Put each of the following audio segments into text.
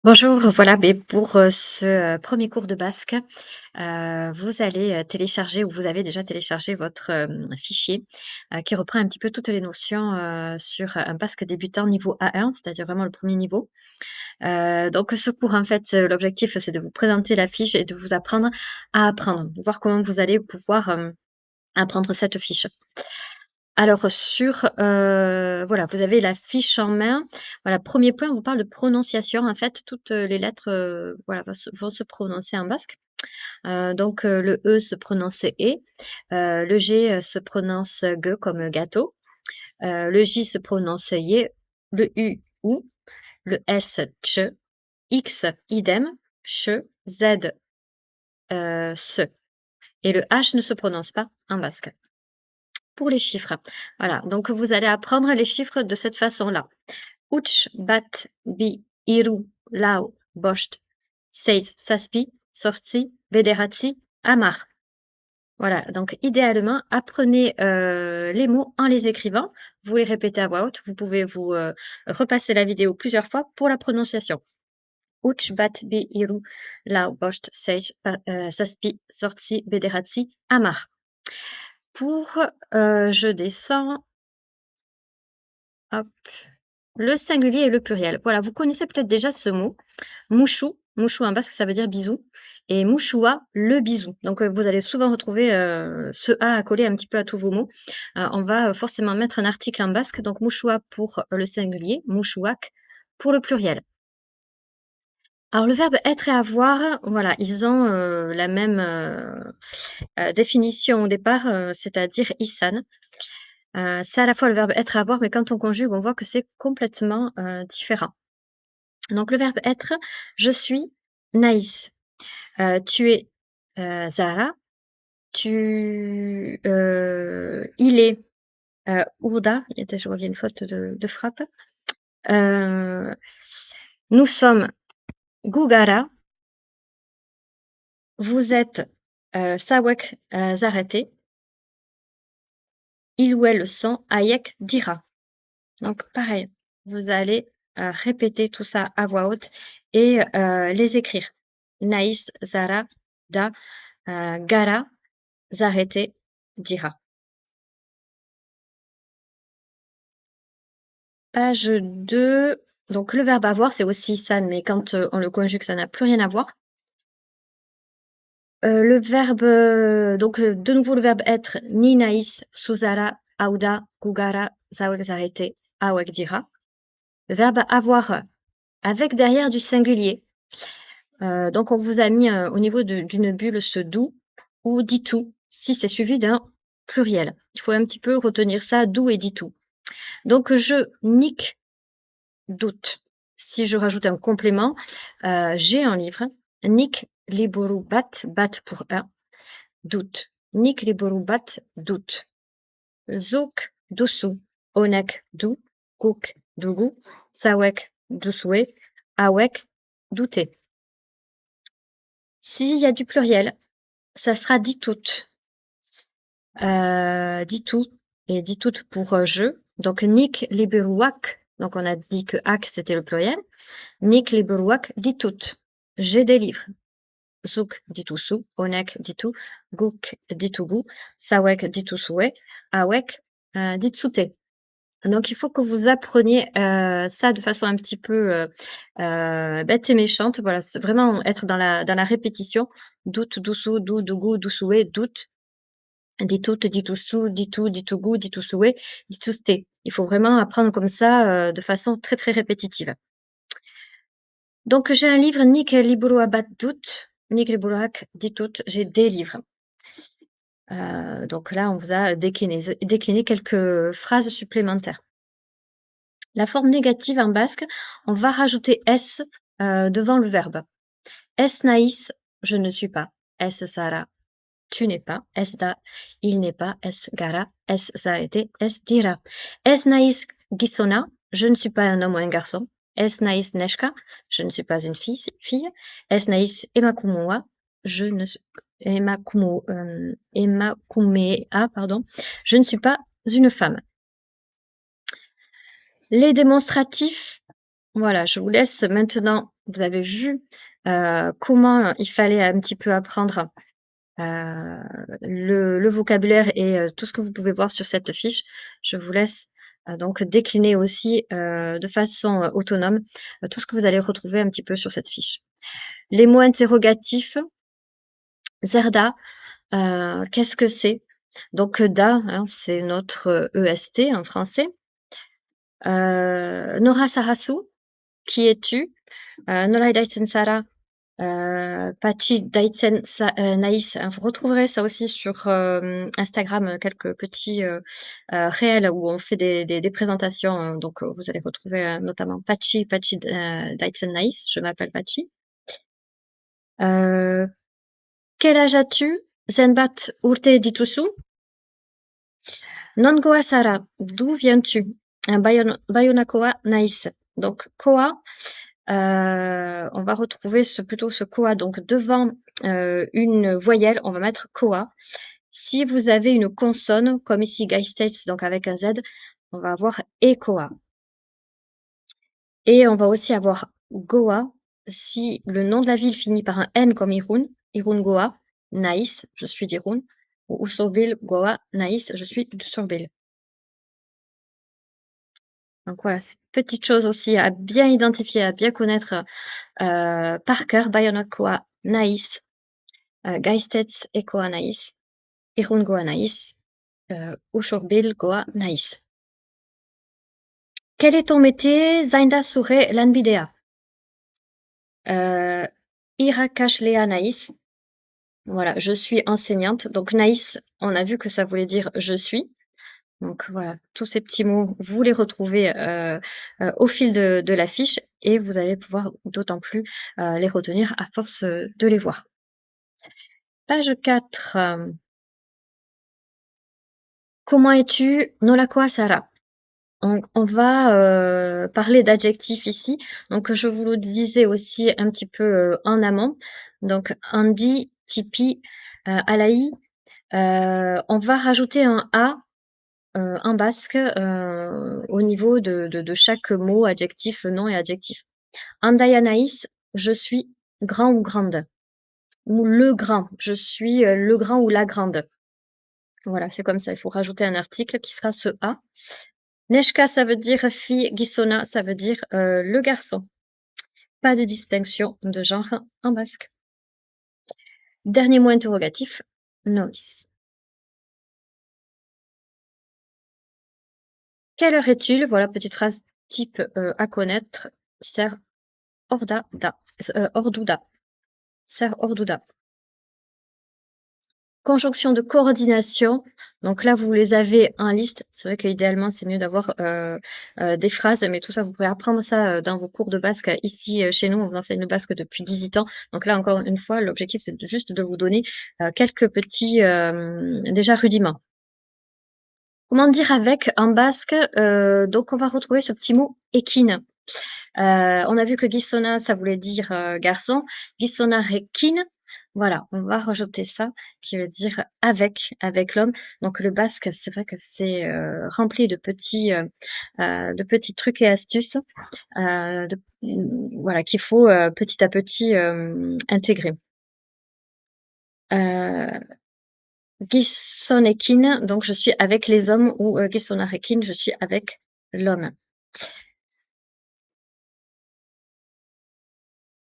Bonjour, voilà, beh, pour, ce, 1er cours de basque, vous allez, télécharger ou vous avez déjà téléchargé votre, fichier, qui reprend un petit peu toutes les notions, sur un basque débutant niveau A1, c'est-à-dire vraiment le premier niveau. Donc ce cours, en fait, l'objectif, c'est de vous présenter la fiche et de vous apprendre à apprendre, voir comment vous allez pouvoir, apprendre cette fiche. Alors sur, voilà, vous avez la fiche en main. Voilà, premier point, on vous parle de prononciation. En fait, toutes, les lettres, voilà, vont se prononcer en basque. Donc, le E se prononce E, le G, se prononce G comme gâteau, le J se prononce Yé, le U ou, le S Tche, X idem, Che, Z, Se et le H ne se prononce pas en basque. Pour les chiffres, voilà, donc vous allez apprendre les chiffres de cette façon-là. Uç, bat, bi, hiru, lau, bost, seis, zazpi, zortzi, bederatzi, hamar. Voilà, donc idéalement, apprenez, les mots en les écrivant. Vous les répétez à voix haute. Vous pouvez vous, repasser la vidéo plusieurs fois pour la prononciation. Uç, bat, bi, hiru, lau, bost, seis, zazpi, zortzi, bederatzi, hamar. Pour, je descends, hop, le singulier et le pluriel. Voilà, vous connaissez peut-être déjà ce mot. Mouchou, mouchou en basque, ça veut dire bisou et mouchoua, le bisou. Donc, vous allez souvent retrouver, ce a à coller un petit peu à tous vos mots. On va, forcément mettre un article en basque, donc mouchoua pour le singulier, mouchouac pour le pluriel. Alors le verbe être et avoir, voilà, ils ont, la même, définition au départ, c'est-à-dire isan. C'est à la fois le verbe être et avoir, mais quand on conjugue, on voit que c'est complètement, différent. Donc le verbe être, je suis Naïs. Tu es, Zahra. Il est, Ourda. Je vois qu'il y a une faute de frappe. Heu, nous sommes Gougara. Vous êtes, Sawek, Zarete. Ils ou elles sont Hayek Dira. Donc pareil, vous allez, répéter tout ça à voix haute et les écrire. Naïs, Zara, Da, Gara, Zarete, Dira. Page 2, donc le verbe avoir, c'est aussi ça, mais quand, on le conjugue, ça n'a plus rien à voir. Le verbe, donc de nouveau le verbe être, ni Naïs, Suzara, Aouda, Gugara, Zawek Zarete, Awek Dira. Le verbe avoir, avec derrière du singulier. Donc on vous a mis, au niveau d'une bulle ce «dou» ou «ditou» si c'est suivi d'un pluriel. Il faut un petit peu retenir ça, «dou» et «ditou». Donc je nique doute. Si je rajoute un complément, j'ai un livre. Nick liburu bat, bat pour un, doute. Nick liburu bat, doute. Zouk dusu, onek dou, kouk dougou, sawek doussoué, awek douter. S'il y a du pluriel, ça sera dit toutes. Dit tout et dit toutes pour je. Donc nick liberuak. Donc on a dit que ak c'était le pluriel. Nick liberuak dit toutes. J'ai des livres. Zouk dit tout sou, onek dit tout, gouk dit tout goût, sawek dit tout souhait, awek dit souté. Donc il faut que vous appreniez ça de façon un petit peu bête et méchante. Voilà, c'est vraiment être dans la répétition. Doute, doussou, dou, dougou, doussoué, doute. Dit tout, dit tout sou, dit tout goût, dit tout souhait, dit tout sté. Il faut vraiment apprendre comme ça de façon très très répétitive. Donc j'ai un livre, Nik liburu abat doute, Nik liburuak dit tout, j'ai des livres. Donc là, on vous a décliné quelques phrases supplémentaires. La forme négative en basque, on va rajouter S devant le verbe. Es naïs, je ne suis pas. Es Sara, tu n'es pas. Es da, il n'est pas. Es gara, es zarete, es dira. Es naïs gisona, je ne suis pas un homme ou un garçon. Es naïs neshka, je ne suis pas une fille. Es naïs emakumua, je ne suis emakumea, pardon, je ne suis pas une femme. Les démonstratifs, Voilà, je vous laisse maintenant vous avez vu, comment il fallait un petit peu apprendre, heu, le vocabulaire et tout ce que vous pouvez voir sur cette fiche. Je vous laisse, donc décliner aussi, de façon, autonome, tout ce que vous allez retrouver un petit peu sur cette fiche. Les mots interrogatifs, Zerda, qu'est-ce que c'est? Donc, da, hein, c'est notre, EST en français. Nora Sarasu, qui es-tu? Nolai Daitsen Sara, Pachi Daitsen Naïs. Vous retrouverez ça aussi sur, Instagram, quelques petits, réels où on fait des présentations, donc vous allez retrouver, notamment Pachi Daitsen Naïs. Je m'appelle Pachi. Heu, quel âge as-tu? Zenbat urte dituzu? Nongoa Sara, d'où viens-tu? Baionakoa Naïs. Donc koa, on va retrouver plutôt ce koa, donc devant, une voyelle, on va mettre koa. Si vous avez une consonne, comme ici Geistets, donc avec un Z, on va avoir ekoa. Et on va aussi avoir goa, si le nom de la ville finit par un N comme Irun, Irun Goa, Naïs, je suis d'Irun, ou Usurbil Goa, Naïs, je suis d'Usurbil. Donc voilà, c'est une petite chose aussi à bien identifier, à bien connaître, par cœur. Bayonakoa Naïs, Geistets Ekoa Naïs, Irun Goa Naïs, Usurbil Goa Naïs. Quel est ton métier? Zainda Sure Lanbidea. Irakashlea Naïs. Voilà, je suis enseignante. Donc Naïs, on a vu que ça voulait dire je suis. Donc voilà, tous ces petits mots, vous les retrouvez au fil de la fiche et vous allez pouvoir d'autant plus les retenir à force de les voir. Page 4. Comment es-tu? Nolakoa Sara. On va parler d'adjectifs ici. Donc, je vous le disais aussi un petit peu en amont. Donc, Andy, Tipeee, Alaï. On va rajouter un A en basque au niveau de chaque mot, adjectif, nom et adjectif. Andayanaïs, je suis grand ou grande. Ou le grand, je suis le grand ou la grande. Voilà, c'est comme ça. Il faut rajouter un article qui sera ce A. Neshka, ça veut dire fille. Gisona, ça veut dire le garçon. Pas de distinction de genre en basque. Dernier mot interrogatif, nois. Quelle heure est-il? Voilà, petite phrase type à connaître. Ser orda da. Orduda. Ser orduda. Conjonction de coordination. Donc là, vous les avez en liste. C'est vrai qu'idéalement, c'est mieux d'avoir des phrases, mais tout ça, vous pouvez apprendre ça dans vos cours de basque. Ici, chez nous, on vous enseigne le basque depuis 18 ans. Donc là, encore une fois, l'objectif, c'est juste de vous donner quelques petits déjà rudiments. Comment dire avec en basque? Donc, on va retrouver ce petit mot ekin. On a vu que Gisona, ça voulait dire garçon. Gisona rekin, voilà, on va rajouter ça qui veut dire avec l'homme. Donc le basque, c'est vrai que c'est rempli de petits trucs et astuces, voilà, qu'il faut petit à petit intégrer. Gisonekin, donc je suis avec les hommes, ou Gisonarekin, je suis avec l'homme.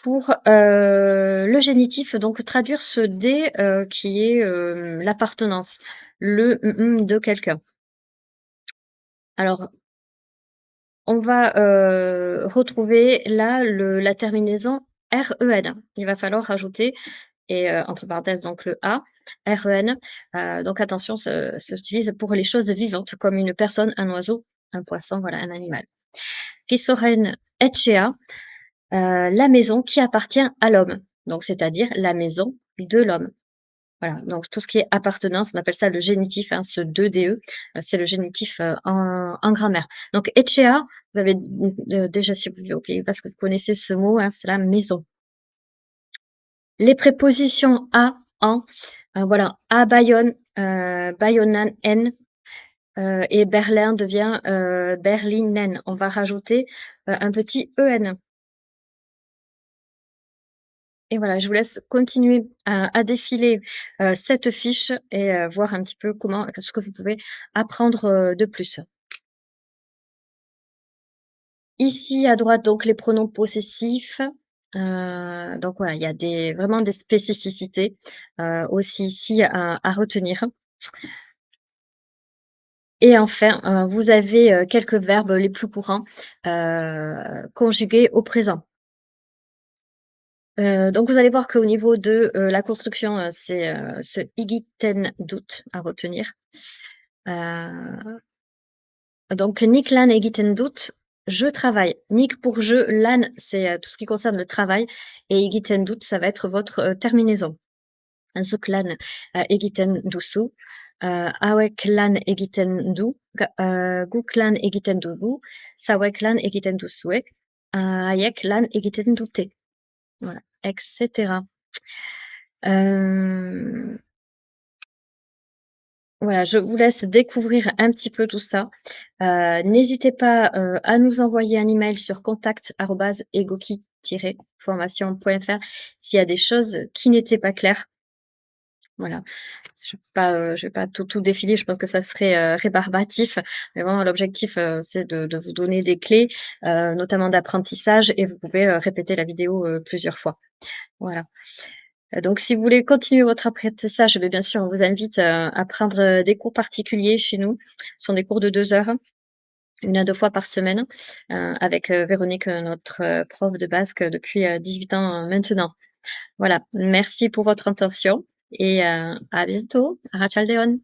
Pour le génitif, donc traduire ce D qui est l'appartenance, le de quelqu'un. Alors, on va retrouver là la terminaison REN. Il va falloir rajouter, et entre parenthèses, donc le A, REN. Donc attention, ça s'utilise pour les choses vivantes, comme une personne, un oiseau, un poisson, voilà, un animal. Kisoren etchea, la maison qui appartient à l'homme, donc c'est-à-dire la maison de l'homme. Voilà, donc tout ce qui est appartenance, on appelle ça le génitif, hein, ce 2DE, c'est le génitif en grammaire. Donc etchea, vous avez déjà, si vous vivez au Pays Basque, que vous connaissez ce mot, hein, c'est la maison. Les prépositions à, en, voilà, à Bayonne, Bayonan, en, et Berlin devient, Berlinen. On va rajouter, un petit EN et voilà, je vous laisse continuer à défiler, cette fiche et voir un petit peu comment ce que vous pouvez apprendre, de plus. Ici à droite, donc les pronoms possessifs, donc voilà, il y a des vraiment des spécificités, aussi ici à retenir et enfin, vous avez, quelques verbes les plus courants, conjugués au présent. Donc vous allez voir qu'au niveau de, la construction, c'est, ce Igiten doet à retenir. Heu, donc Nik lan egiten dut, je travaille. Nik pour je, lan c'est, tout ce qui concerne le travail et egiten dut ça va être votre, terminaison. Zuk lan, egiten duzu, hauek lan egiten du, guk lan egiten dugu, zauek lan egiten duzue, haiek lan egiten dute. Voilà, et cetera. Hem, voilà, je vous laisse découvrir un petit peu tout ça. N'hésitez pas, à nous envoyer un email sur contact@egoki-formation.fr s'il y a des choses qui n'étaient pas claires. Voilà. Je vais pas tout défiler, je pense que ça serait, rébarbatif. Mais vraiment l'objectif, c'est de vous donner des clés, notamment d'apprentissage et vous pouvez, répéter la vidéo, plusieurs fois. Voilà. Donc si vous voulez continuer votre apprentissage, beh, bien sûr, on vous invite, à prendre, des cours particuliers chez nous. Ce sont des cours de 2 heures, 1 à 2 fois par semaine, avec, Véronique, notre, prof de basque depuis, 18 ans, maintenant. Voilà, merci pour votre attention et à bientôt. Arratsaldeon.